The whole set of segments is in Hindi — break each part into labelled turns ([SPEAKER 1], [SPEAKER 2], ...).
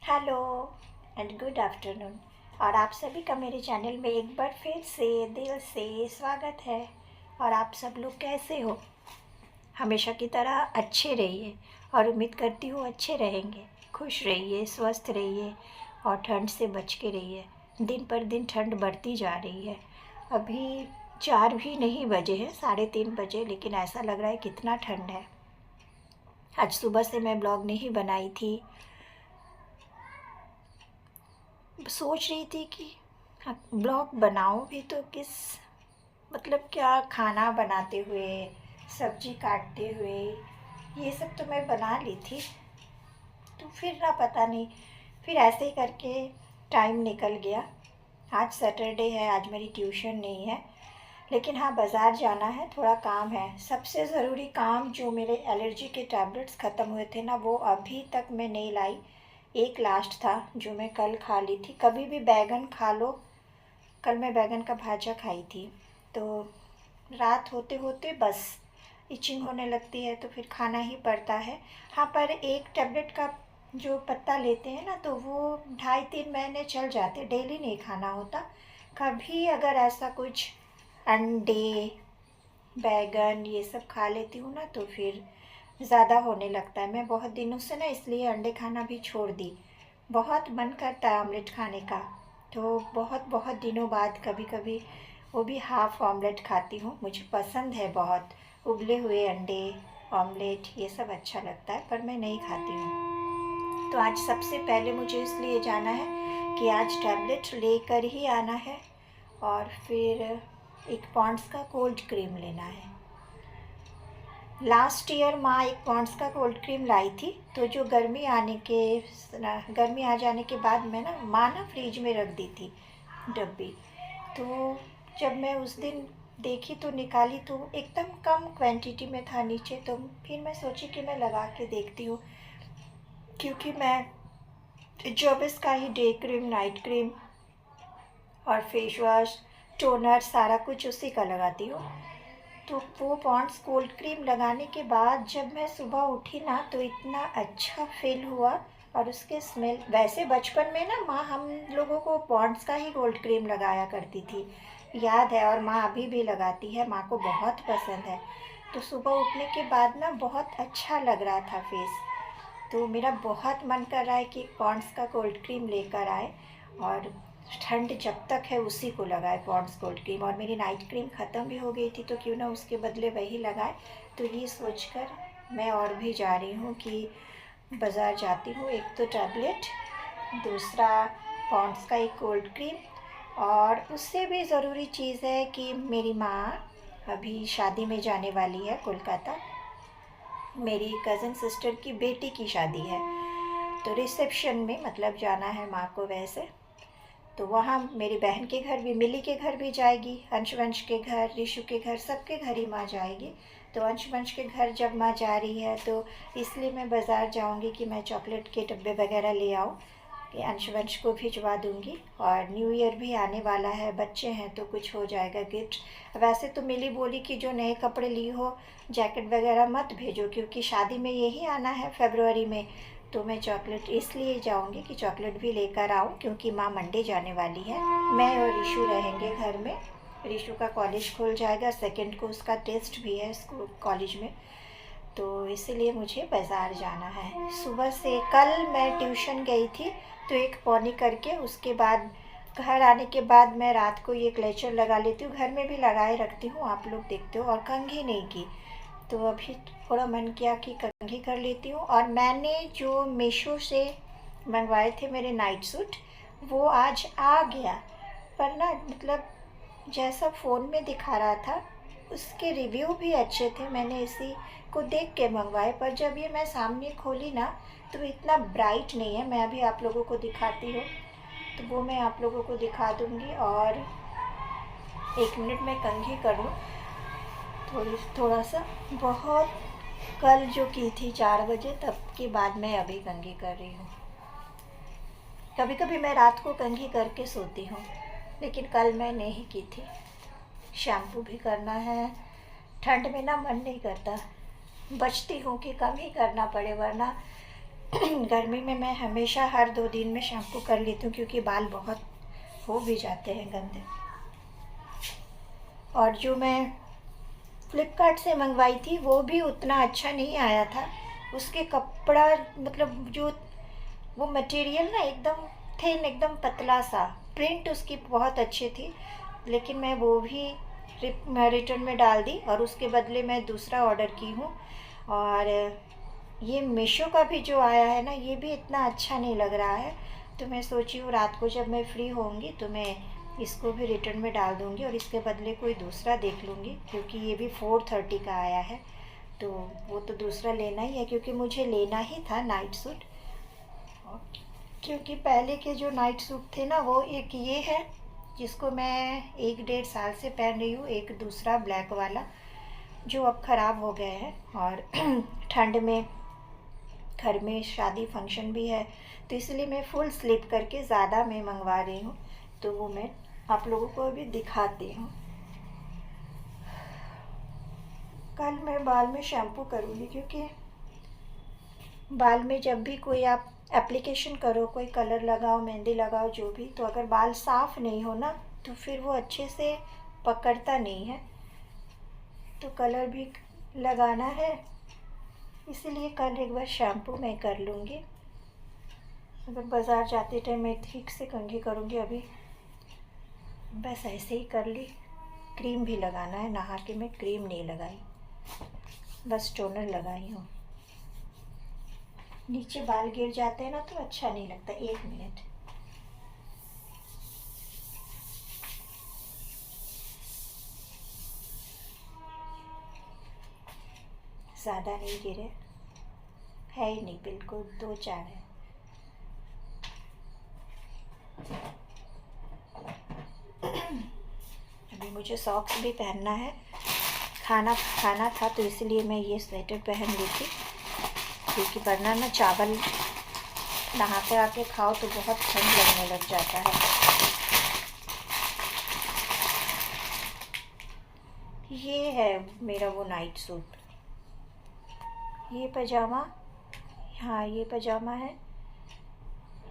[SPEAKER 1] Hello and good afternoon. और आप सभी का मेरे चैनल में एक बार फिर से दिल से स्वागत है। और आप सब लोग कैसे हो? हमेशा की तरह अच्छे रहिए और उम्मीद करती हूँ अच्छे रहेंगे। खुश रहिए, स्वस्थ रहिए और ठंड से बच के रहिए। दिन पर दिन ठंड बढ़ती जा रही है। अभी 4 भी नहीं बजे हैं, 3:30 बजे, लेकिन ऐसा लग रहा है कितना ठंड है। आज सुबह से मैं ब्लॉग नहीं बनाई थी। सोच रही थी कि ब्लॉग बनाऊं भी तो किस, मतलब क्या, खाना बनाते हुए, सब्जी काटते हुए, ये सब तो मैं बना ली थी। तो फिर ना, पता नहीं, फिर ऐसे ही करके टाइम निकल गया। आज सैटरडे है, आज मेरी ट्यूशन नहीं है, लेकिन हाँ, बाज़ार जाना है, थोड़ा काम है। सबसे ज़रूरी काम, जो मेरे एलर्जी के टैबलेट्स ख़त्म हुए थे ना, वो अभी तक मैं नहीं लाई। एक लास्ट था जो मैं कल खा ली थी। कभी भी बैगन खा लो, कल मैं बैगन का भाजा खाई थी, तो रात होते होते बस इचिंग होने लगती है, तो फिर खाना ही पड़ता है। हाँ, पर एक टैबलेट का जो पत्ता लेते हैं ना, तो वो 2.5-3 महीने चल जाते, डेली नहीं खाना होता। कभी अगर ऐसा कुछ अंडे, बैगन ये सब खा लेती हूँ ना, तो फिर ज़्यादा होने लगता है। मैं बहुत दिनों से ना इसलिए अंडे खाना भी छोड़ दी। बहुत मन करता है ऑमलेट खाने का, तो बहुत बहुत दिनों बाद कभी कभी वो भी हाफ़ ऑमलेट खाती हूँ। मुझे पसंद है बहुत, उबले हुए अंडे, ऑमलेट ये सब अच्छा लगता है, पर मैं नहीं खाती हूँ। तो आज सबसे पहले मुझे इसलिए जाना है कि आज टैबलेट लेकर ही आना है, और फिर एक पॉन्ड्स का कोल्ड क्रीम लेना है। लास्ट ईयर माँ एक पॉन्ड्स का कोल्ड क्रीम लाई थी, तो जो गर्मी आ जाने के बाद मैं ना, माँ ना फ्रिज में रख दी थी डब्बी। तो जब मैं उस दिन देखी तो निकाली, तो एकदम कम क्वांटिटी में था नीचे। तो फिर मैं सोची कि मैं लगा के देखती हूँ, क्योंकि मैं जब इसका ही डे क्रीम, नाइट क्रीम और फेस वॉश, टोनर, सारा कुछ उसी का लगाती हूँ। तो वो पॉन्ड्स कोल्ड क्रीम लगाने के बाद जब मैं सुबह उठी ना, तो इतना अच्छा फील हुआ। और उसके स्मेल, वैसे बचपन में ना माँ हम लोगों को पॉन्ड्स का ही कोल्ड क्रीम लगाया करती थी, याद है, और माँ अभी भी लगाती है, माँ को बहुत पसंद है। तो सुबह उठने के बाद ना बहुत अच्छा लग रहा था फेस। तो मेरा बहुत मन कर रहा है कि पॉन्ड्स का कोल्ड क्रीम लेकर आए, और ठंड जब तक है उसी को लगाए, पॉन्ड्स कोल्ड क्रीम। और मेरी नाइट क्रीम ख़त्म भी हो गई थी, तो क्यों ना उसके बदले वही लगाए। तो ये सोचकर मैं और भी जा रही हूँ कि बाज़ार जाती हूँ। एक तो टैबलेट, दूसरा पॉन्ड्स का एक कोल्ड क्रीम, और उससे भी ज़रूरी चीज़ है कि मेरी माँ अभी शादी में जाने वाली है कोलकाता। मेरी कज़न सिस्टर की बेटी की शादी है, तो रिसेप्शन में मतलब जाना है माँ को वैसे। तो वहाँ मेरी बहन के घर भी, मिली के घर भी जाएगी, अंशवंश के घर, ऋषु के घर, सबके घर ही माँ जाएगी। तो अंशवंश के घर जब माँ जा रही है, तो इसलिए मैं बाज़ार जाऊँगी कि मैं चॉकलेट के डब्बे वगैरह ले आऊँ, कि अंशवंश को भिजवा दूँगी। और न्यू ईयर भी आने वाला है, बच्चे हैं तो कुछ हो जाएगा गिफ्ट। वैसे तो मिली बोली कि जो नए कपड़े ली हो, जैकेट वगैरह मत भेजो, क्योंकि शादी में यही आना है फरवरी में। तो मैं चॉकलेट इसलिए जाऊंगी कि चॉकलेट भी लेकर आऊँ, क्योंकि माँ मंडे जाने वाली है। मैं और ऋषु रहेंगे घर में। ऋषु का कॉलेज खुल जाएगा, सेकंड को उसका टेस्ट भी है स्कूल कॉलेज में। तो इसीलिए मुझे बाज़ार जाना है। सुबह से कल मैं ट्यूशन गई थी, तो एक पौनी करके उसके बाद घर आने के बाद मैं रात को ये क्लेचर लगा लेती हूँ, घर में भी लगाए रखती हूँ, आप लोग देखते हो। और कंघी नहीं की, तो अभी थोड़ा मन किया कि कंघी कर लेती हूँ। और मैंने जो मीशो से मंगवाए थे मेरे नाइट सूट, वो आज आ गया। पर ना, मतलब जैसा फ़ोन में दिखा रहा था, उसके रिव्यू भी अच्छे थे, मैंने इसी को देख के मंगवाए। पर जब ये मैं सामने खोली ना, तो इतना ब्राइट नहीं है। मैं अभी आप लोगों को दिखाती हूँ, तो वो मैं आप लोगों को दिखा दूँगी। और 1 मिनट में कंघी कर लूँ थोड़ा सा। बहुत कल जो की थी 4 बजे, तब के बाद मैं अभी कंघी कर रही हूँ। कभी कभी मैं रात को कंघी करके सोती हूँ, लेकिन कल मैं नहीं की थी। शैम्पू भी करना है, ठंड में ना मन नहीं करता, बचती हूँ कि कम ही करना पड़े, वरना गर्मी में मैं हमेशा हर 2 दिन में शैम्पू कर लेती हूँ क्योंकि बाल बहुत हो भी जाते हैं गंदे। और जो मैं फ्लिपकार्ट से मंगवाई थी वो भी उतना अच्छा नहीं आया था। उसके कपड़ा मतलब जो वो मटेरियल ना एकदम थिन, एकदम पतला सा, प्रिंट उसकी बहुत अच्छी थी, लेकिन मैं वो भी रिटर्न में डाल दी और उसके बदले मैं दूसरा ऑर्डर की हूँ। और ये मीशो का भी जो आया है ना, ये भी इतना अच्छा नहीं लग रहा है। तो मैं सोची हूँ रात को जब मैं फ्री होंगी तो मैं इसको भी रिटर्न में डाल दूँगी और इसके बदले कोई दूसरा देख लूँगी, क्योंकि ये भी 430 का आया है। तो वो तो दूसरा लेना ही है क्योंकि मुझे लेना ही था नाइट सूट। क्योंकि पहले के जो नाइट सूट थे ना, वो एक ये है जिसको मैं 1 डेढ़ साल से पहन रही हूँ, एक दूसरा ब्लैक वाला जो अब ख़राब हो गए हैं। और ठंड में घर में शादी फंक्शन भी है, तो इसलिए मैं फुल स्लिप करके ज़्यादा मैं मंगवा रही हूँ। तो वो मैं आप लोगों को अभी दिखाती हूँ। कल मैं बाल में शैम्पू करूँगी क्योंकि बाल में जब भी कोई आप एप्लीकेशन करो, कोई कलर लगाओ, मेहंदी लगाओ, जो भी, तो अगर बाल साफ़ नहीं हो ना तो फिर वो अच्छे से पकड़ता नहीं है। तो कलर भी लगाना है, इसीलिए कल एक बार शैम्पू मैं कर लूँगी। अगर बाज़ार जाते टाइम मैं ठीक से कंघी करूँगी, अभी बस ऐसे ही कर ली। क्रीम भी लगाना है, नहा के मैं क्रीम नहीं लगाई, बस टोनर लगाई हूँ। नीचे बाल गिर जाते हैं ना तो अच्छा नहीं लगता। 1 मिनट। ज़्यादा नहीं गिरे, है ही नहीं, बिल्कुल 2-4 है। अभी मुझे सॉक्स भी पहनना है। खाना खाना था तो इसलिए मैं ये स्वेटर पहन ली थी, क्योंकि वरना ना चावल नहा के आके खाओ तो बहुत ठंड लगने लग जाता है। ये है मेरा वो नाइट सूट, ये पजामा, हाँ ये पजामा है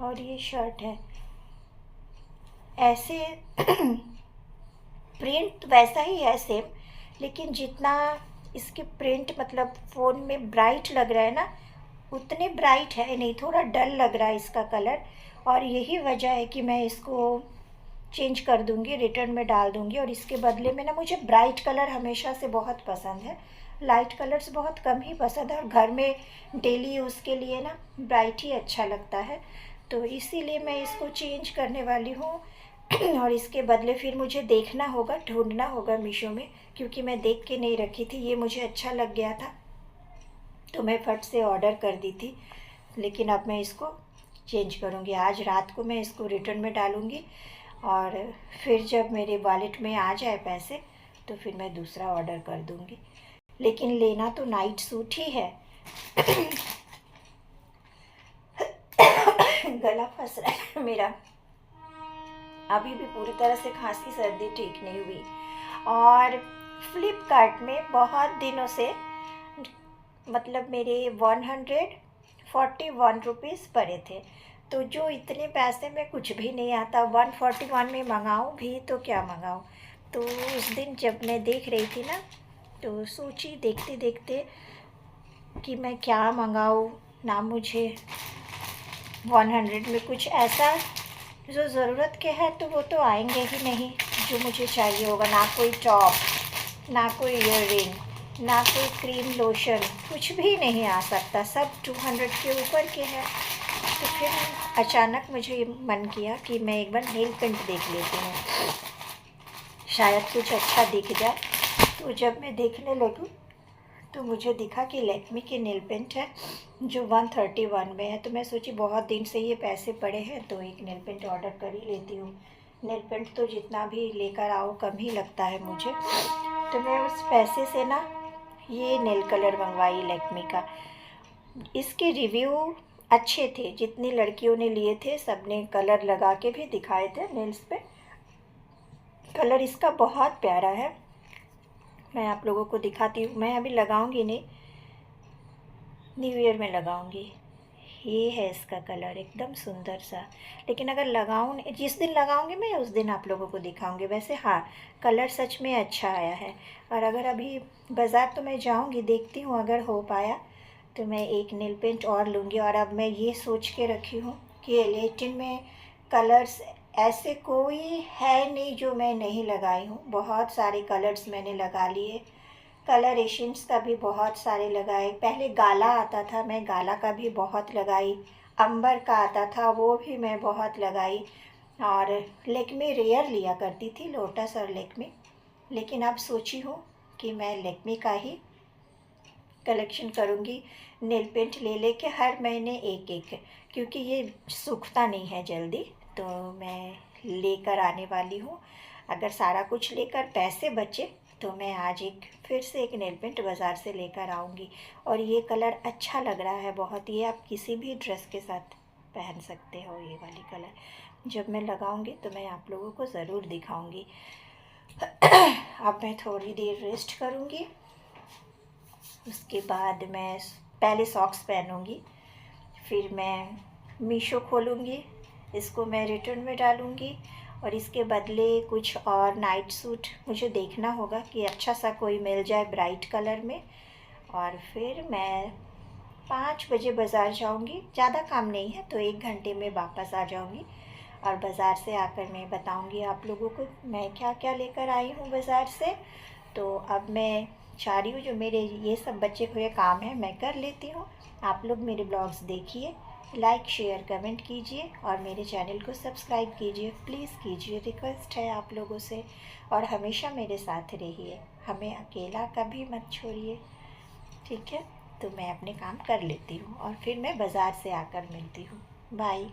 [SPEAKER 1] और ये शर्ट है। ऐसे प्रिंट वैसा ही है सेम, लेकिन जितना इसके प्रिंट मतलब फ़ोन में ब्राइट लग रहा है ना, उतने ब्राइट है नहीं, थोड़ा डल लग रहा है इसका कलर। और यही वजह है कि मैं इसको चेंज कर दूँगी, रिटर्न में डाल दूँगी। और इसके बदले में ना, मुझे ब्राइट कलर हमेशा से बहुत पसंद है, लाइट कलर्स बहुत कम ही पसंद है, और घर में डेली यूज़ के लिए ना ब्राइट ही अच्छा लगता है। तो इसीलिए मैं इसको चेंज करने वाली हूँ। और इसके बदले फिर मुझे देखना होगा, ढूंढना होगा मीशो में, क्योंकि मैं देख के नहीं रखी थी। ये मुझे अच्छा लग गया था तो मैं फट से ऑर्डर कर दी थी, लेकिन अब मैं इसको चेंज करूँगी। आज रात को मैं इसको रिटर्न में डालूँगी और फिर जब मेरे वॉलेट में आ जाए पैसे तो फिर मैं दूसरा ऑर्डर कर दूँगी। लेकिन लेना तो नाइट सूट ही है। गला फंस रहा है मेरा, अभी भी पूरी तरह से खांसी सर्दी ठीक नहीं हुई। और फ्लिपकार्ट में बहुत दिनों से मतलब मेरे 141 रुपीज़ पड़े थे, तो जो इतने पैसे में कुछ भी नहीं आता। 141 में मंगाऊँ भी तो क्या मंगाऊँ। तो उस दिन जब मैं देख रही थी ना, तो सोची देखते देखते कि मैं क्या मंगाऊँ ना, मुझे 100 में कुछ ऐसा जो ज़रूरत के है तो वो तो आएंगे ही नहीं जो मुझे चाहिए होगा। ना कोई टॉप, ना कोई ईयररिंग, ना कोई क्रीम लोशन, कुछ भी नहीं आ सकता, सब 200 के ऊपर के हैं। तो फिर अचानक मुझे मन किया कि मैं एक बार नेल पेंट देख लेती हूँ, शायद कुछ अच्छा दिख जाए। तो जब मैं देखने लगी तो मुझे दिखा कि लैक्मे के नेल पेंट है जो 131 में है। तो मैं सोची बहुत दिन से ये पैसे पड़े हैं तो एक नेल पेंट ऑर्डर कर ही लेती हूँ। नेल पेंट तो जितना भी लेकर आओ कम ही लगता है मुझे। तो मैं उस पैसे से ना ये नेल कलर मंगवाई लैक्मे का। इसके रिव्यू अच्छे थे, जितनी लड़कियों ने लिए थे सब ने कलर लगा के भी दिखाए थे नेल्स पे। कलर इसका बहुत प्यारा है, मैं आप लोगों को दिखाती हूँ। मैं अभी लगाऊंगी नहीं, न्यू ईयर में लगाऊंगी। ये है इसका कलर, एकदम सुंदर सा। लेकिन अगर लगाऊँ, जिस दिन लगाऊंगी मैं उस दिन आप लोगों को दिखाऊंगी। वैसे हाँ, कलर सच में अच्छा आया है। और अगर अभी बाज़ार तो मैं जाऊंगी, देखती हूँ अगर हो पाया तो मैं एक नेल पेंट और लूँगी। और अब मैं ये सोच के रखी हूँ कि एलेटिन में कलर्स ऐसे कोई है नहीं जो मैं नहीं लगाई हूँ। बहुत सारे कलर्स मैंने लगा लिए। कलरेशंस का भी बहुत सारे लगाए। पहले गाला आता था, मैं गाला का भी बहुत लगाई। अंबर का आता था, वो भी मैं बहुत लगाई। और लेक्मे रेयर लिया करती थी, लोटस और लेक्मे। लेकिन अब सोची हूँ कि मैं लेक्मे का ही कलेक्शन करूँगी। नेल पेंट ले लेके हर महीने एक एक, क्योंकि ये सूखता नहीं है जल्दी, तो मैं लेकर आने वाली हूँ। अगर सारा कुछ लेकर पैसे बचे तो मैं आज फिर से एक नेल पेंट बाज़ार से लेकर आऊँगी। और ये कलर अच्छा लग रहा है बहुत। ये आप किसी भी ड्रेस के साथ पहन सकते हो। ये वाली कलर जब मैं लगाऊंगी तो मैं आप लोगों को ज़रूर दिखाऊंगी। अब मैं थोड़ी देर रेस्ट करूँगी, उसके बाद मैं पहले सॉक्स पहनूँगी, फिर मैं मीशो खोलूँगी, इसको मैं रिटर्न में डालूँगी। और इसके बदले कुछ और नाइट सूट मुझे देखना होगा कि अच्छा सा कोई मिल जाए ब्राइट कलर में। और फिर मैं 5 बजे बाज़ार जाऊँगी। ज़्यादा काम नहीं है तो 1 घंटे में वापस आ जाऊँगी। और बाज़ार से आकर मैं बताऊँगी आप लोगों को मैं क्या क्या लेकर आई हूँ बाज़ार से। तो अब मैं चाह रही हूँ जो मेरे ये सब बचे हुए काम हैं मैं कर लेती हूँ। आप लोग मेरे ब्लॉग्स देखिए, लाइक शेयर कमेंट कीजिए और मेरे चैनल को सब्सक्राइब कीजिए, प्लीज़ कीजिए, रिक्वेस्ट है आप लोगों से। और हमेशा मेरे साथ रहिए, हमें अकेला कभी मत छोड़िए, ठीक है। तो मैं अपने काम कर लेती हूँ और फिर मैं बाज़ार से आकर मिलती हूँ। बाय।